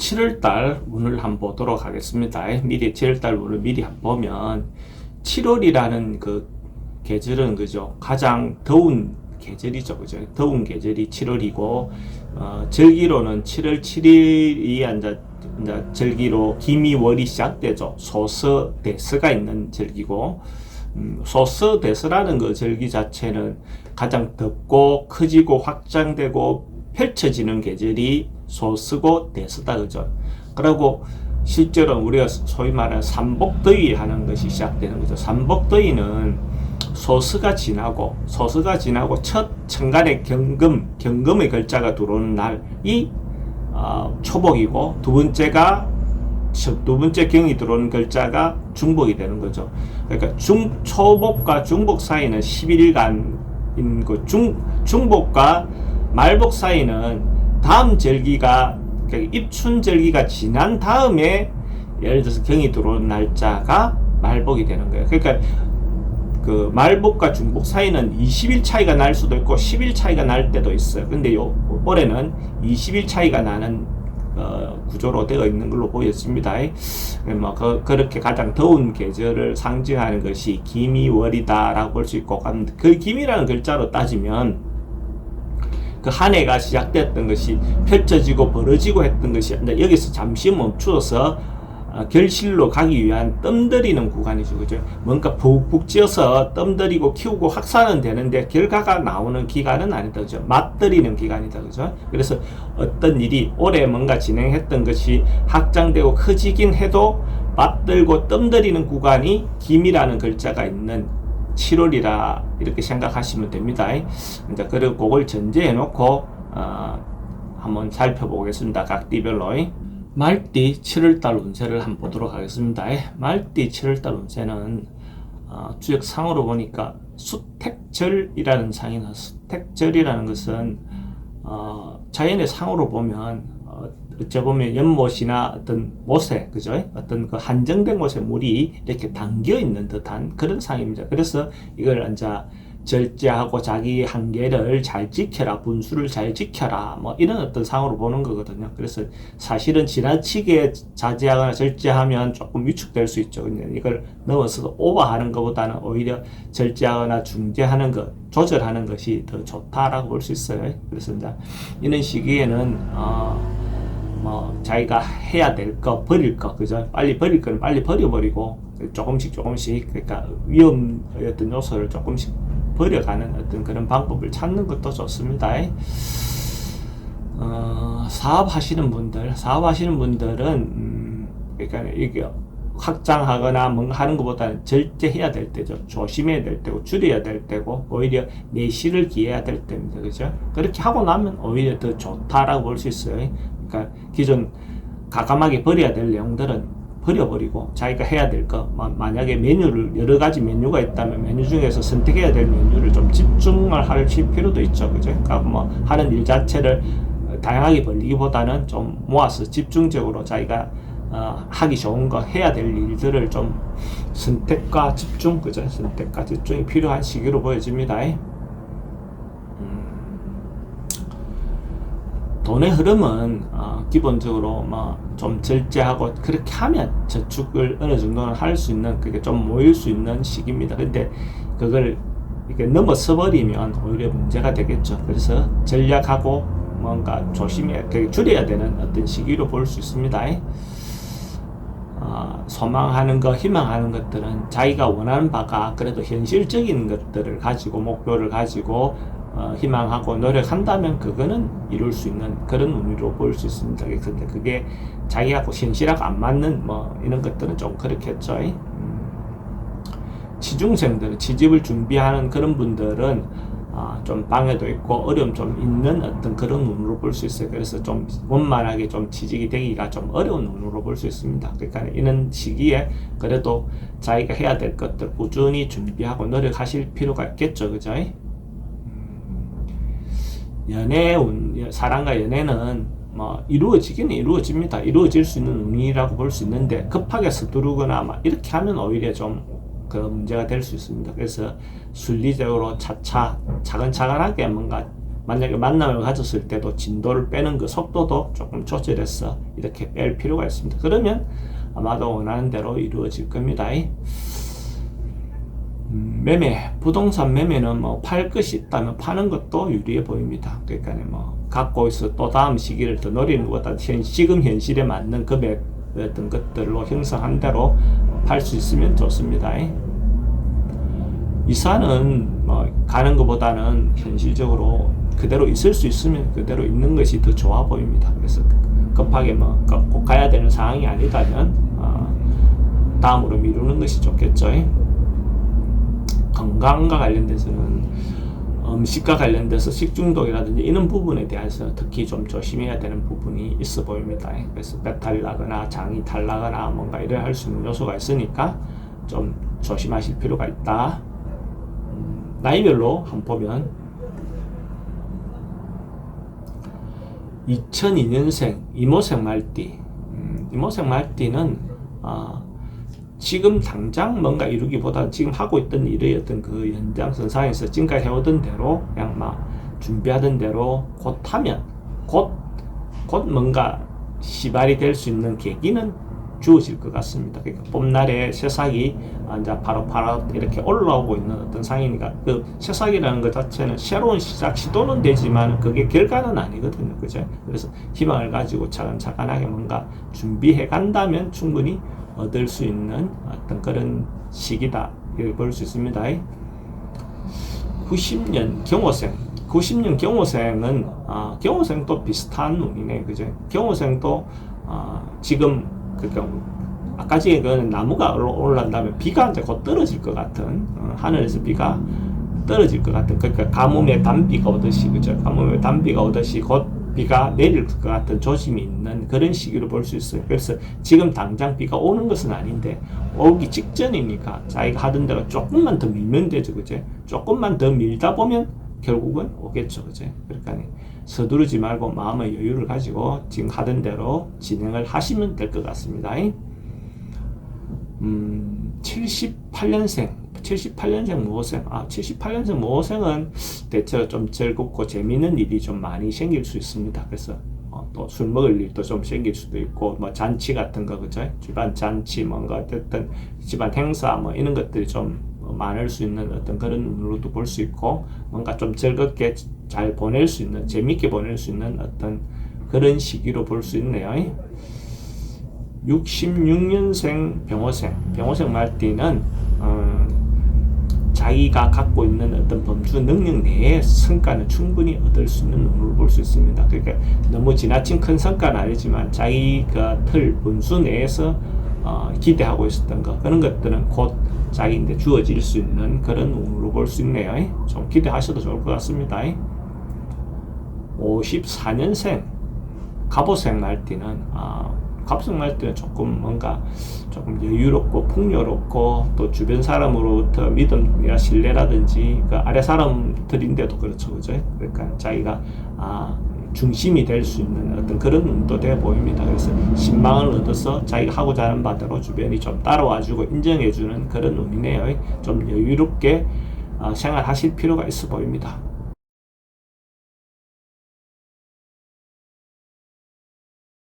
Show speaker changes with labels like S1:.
S1: 7월달 운을 한번 보도록 하겠습니다. 미리 7월달 운을 미리 한번 보면 7월이라는 그 계절은 그죠, 가장 더운 계절이죠, 그죠. 더운 계절이 7월이고 절기로는 7월 7일이 이제 절기로 기미월이 시작되죠. 소서대서가 있는 절기고, 소서대서라는 그 절기 자체는 가장 덥고 커지고 확장되고 펼쳐지는 계절이 소서고 대서다, 그죠. 그리고 실제로 우리가 소위 말하는 삼복더위 하는 것이 시작되는 거죠. 삼복더위는 소서가 지나고 첫 천간의 경금의 글자가 들어오는 날이 초복이고, 두 번째 경이 들어오는 글자가 중복이 되는 거죠. 그러니까 초복과 중복 사이는 11일간인 거, 중복과 말복 사이는 다음 절기가, 그러니까 입춘절기가 지난 다음에 예를 들어서 경이 들어오는 날짜가 말복이 되는 거예요. 그러니까 그 말복과 중복 사이는 20일 차이가 날 수도 있고 10일 차이가 날 때도 있어요. 근데 올해는 20일 차이가 나는 구조로 되어 있는 걸로 보였습니다. 뭐 그렇게 가장 더운 계절을 상징하는 것이 기미월이다라고 볼 수 있고, 그 기미라는 글자로 따지면 그 한 해가 시작됐던 것이 펼쳐지고 벌어지고 했던 것이 여기서 잠시 멈추어서 결실로 가기 위한 뜸들이는 구간이죠, 그죠? 뭔가 푹푹 찌어서 뜸들이고 키우고 확산은 되는데 결과가 나오는 기간은 아니다, 그죠? 맛들이는 기간이다, 그죠? 그래서 어떤 일이 올해 뭔가 진행했던 것이 확장되고 커지긴 해도 맛들고 뜸들이는 구간이 김이라는 글자가 있는 7월이라 이렇게 생각하시면 됩니다. 이제 그리고 그걸 전제해 놓고 한번 살펴보겠습니다. 각 띠별로. 말띠 7월달 운세를 한번 보도록 하겠습니다. 말띠 7월달 운세는 주역상으로 보니까 수택절이라는 상이 나와요. 수택절이라는 것은 자연의 상으로 보면 어째 보면 연못이나 어떤 못에, 그죠? 어떤 그 한정된 곳에 물이 이렇게 담겨 있는 듯한 그런 상입니다. 그래서 이걸 이제 절제하고 자기 한계를 잘 지켜라, 분수를 잘 지켜라, 뭐 이런 어떤 상으로 보는 거거든요. 그래서 사실은 지나치게 자제하거나 절제하면 조금 위축될 수 있죠. 근데 이걸 넘어서 오버하는 것보다는 오히려 절제하거나 중재하는 것, 조절하는 것이 더 좋다라고 볼 수 있어요. 그래서 이제 이런 시기에는 뭐 자기가 해야 될 거, 버릴 거, 그죠? 빨리 버릴 거는 빨리 버려버리고 조금씩 그러니까 위험의 요소를 조금씩 버려가는 어떤 그런 방법을 찾는 것도 좋습니다. 사업하시는 분들은 그러니까 이게 확장하거나 뭔가 하는 것보다는 절제해야 될 때죠. 조심해야 될 때고 줄여야 될 때고 오히려 내실을 기해야 될 때입니다. 그죠? 그렇게 하고 나면 오히려 더 좋다라고 볼 수 있어요. 그러니까 기존 가감하게 버려야 될 내용들은 버려버리고 자기가 해야 될 거, 만약에 메뉴를 여러 가지 메뉴가 있다면 메뉴 중에서 선택해야 될 메뉴를 좀 집중을 할 필요도 있죠, 그죠? 그러니까 뭐 하는 일 자체를 다양하게 벌리기보다는 좀 모아서 집중적으로 자기가 하기 좋은 거, 해야 될 일들을 좀 선택과 집중, 그죠? 선택과 집중이 필요한 시기로 보여집니다. 돈의 흐름은 기본적으로 좀 절제하고 그렇게 하면 저축을 어느 정도는 할 수 있는, 그게 좀 모일 수 있는 시기입니다. 근데 그걸 이렇게 넘어서 버리면 오히려 문제가 되겠죠. 그래서 전략하고 뭔가 조심해, 줄여야 되는 어떤 시기로 볼 수 있습니다. 소망하는 것, 희망하는 것들은 자기가 원하는 바가 그래도 현실적인 것들을 가지고, 목표를 가지고 희망하고 노력한다면 그거는 이룰 수 있는 그런 운으로 볼 수 있습니다. 근데 그게 자기하고 현실하고 안 맞는 뭐 이런 것들은 좀 그렇겠죠. 취중생들, 취직을 준비하는 그런 분들은 좀 방해도 있고 어려움 좀 있는 어떤 그런 운으로 볼 수 있어요. 그래서 좀 원만하게 좀 취직이 되기가 좀 어려운 운으로 볼 수 있습니다. 그러니까 이런 시기에 그래도 자기가 해야 될 것들 꾸준히 준비하고 노력하실 필요가 있겠죠, 그죠? 사랑과 연애는 뭐 이루어지기는 이루어집니다. 이루어질 수 있는 운이라고 볼 수 있는데 급하게 서두르거나 막 이렇게 하면 오히려 좀 그 문제가 될 수 있습니다. 그래서 순리적으로 차차 차근차근하게 뭔가 만약에 만남을 가졌을 때도 진도를 빼는 그 속도도 조금 조절해서 이렇게 뺄 필요가 있습니다. 그러면 아마도 원하는 대로 이루어질 겁니다. 매매, 부동산 매매는 뭐 팔 것이 있다면 파는 것도 유리해 보입니다. 그러니까 뭐 갖고 있어 또 다음 시기를 더 노리는 것보다 지금 현실에 맞는 금액 어떤 것들로 형성한 대로 팔 수 있으면 좋습니다. 이사는 뭐 가는 것보다는 현실적으로 그대로 있을 수 있으면 그대로 있는 것이 더 좋아 보입니다. 그래서 급하게 뭐 꼭 가야 되는 상황이 아니다면 다음으로 미루는 것이 좋겠죠. 건강과 관련돼서는 음식과 관련돼서 식중독이라든지 이런 부분에 대해서 특히 좀 조심해야 되는 부분이 있어 보입니다. 그래서 배탈이 나거나 장이 탈나거나 뭔가 이래 할 수 있는 요소가 있으니까 좀 조심하실 필요가 있다. 나이별로 한번 보면 2002년생 이모생 말띠, 이모생 말띠는 지금 당장 뭔가 이루기보다 지금 하고 있던 일의 어떤 그 연장선상에서 지금까지 해오던 대로 그냥 막 준비하던 대로 곧 하면 곧 뭔가 시발이 될 수 있는 계기는 주어질 것 같습니다. 그러니까 봄날에 새싹이 이제 바로 이렇게 올라오고 있는 어떤 상이니까 그 새싹이라는 것 자체는 새로운 시작 시도는 되지만 그게 결과는 아니거든요. 그죠? 그래서 희망을 가지고 차근차근하게 뭔가 준비해 간다면 충분히 얻을 수 있는 어떤 그런 시기다 이렇게 볼 수 있습니다. 90년 경호생 90년 경호생은 경호생도 비슷한 운이네. 그죠? 경호생도 지금 그러니까 아까 전에 그 나무가 올라온다면 비가 이제 곧 떨어질 것 같은 하늘에서 비가 떨어질 것 같은 그러니까 가뭄에 단비가 오듯이 그죠? 가뭄에 단비가 오듯이 곧 비가 내릴 것 같은 조짐이 있는 그런 시기로 볼 수 있어요. 그래서 지금 당장 비가 오는 것은 아닌데 오기 직전이니까 자기가 하던 대로 조금만 더 밀면 되죠. 그죠? 조금만 더 밀다 보면 결국은 오겠죠. 그죠? 그러니까 서두르지 말고 마음의 여유를 가지고 지금 하던 대로 진행을 하시면 될 것 같습니다. 78년생 모호생 78년생 모호생은 대체로 좀 즐겁고 재미있는 일이 좀 많이 생길 수 있습니다. 그래서 또 술 먹을 일도 좀 생길 수도 있고 뭐 잔치 같은 거 그죠? 집안 잔치 뭔가 어쨌든 집안 행사 뭐 이런 것들이 좀 많을 수 있는 어떤 그런 눈으로도 볼 수 있고 뭔가 좀 즐겁게 잘 보낼 수 있는 재밌게 보낼 수 있는 어떤 그런 시기로 볼 수 있네요. 66년생 병호생 말띠는 자기가 갖고 있는 어떤 범주 능력 내의 성과는 충분히 얻을 수 있는 눈으로 볼 수 있습니다. 그러니까 너무 지나친 큰 성과는 아니지만 자기가 틀 분수 내에서 기대하고 있었던 것 그런 것들은 곧 자기인데 주어질 수 있는 그런 운으로 볼 수 있네요. 좀 기대하셔도 좋을 것 같습니다. 54년생 갑오생 말띠는 갑오생 말띠는 조금 뭔가 조금 여유롭고 풍요롭고 또 주변 사람으로부터 믿음이나 신뢰라든지 그 아래 사람들인데도 그렇죠, 그죠? 그러니까 자기가 중심이 될 수 있는 어떤 그런 운도 돼 보입니다. 그래서 신망을 얻어서 자기가 하고자 하는 바대로 주변이 좀 따라와주고 인정해주는 그런 운이네요. 좀 여유롭게 생활하실 필요가 있어 보입니다.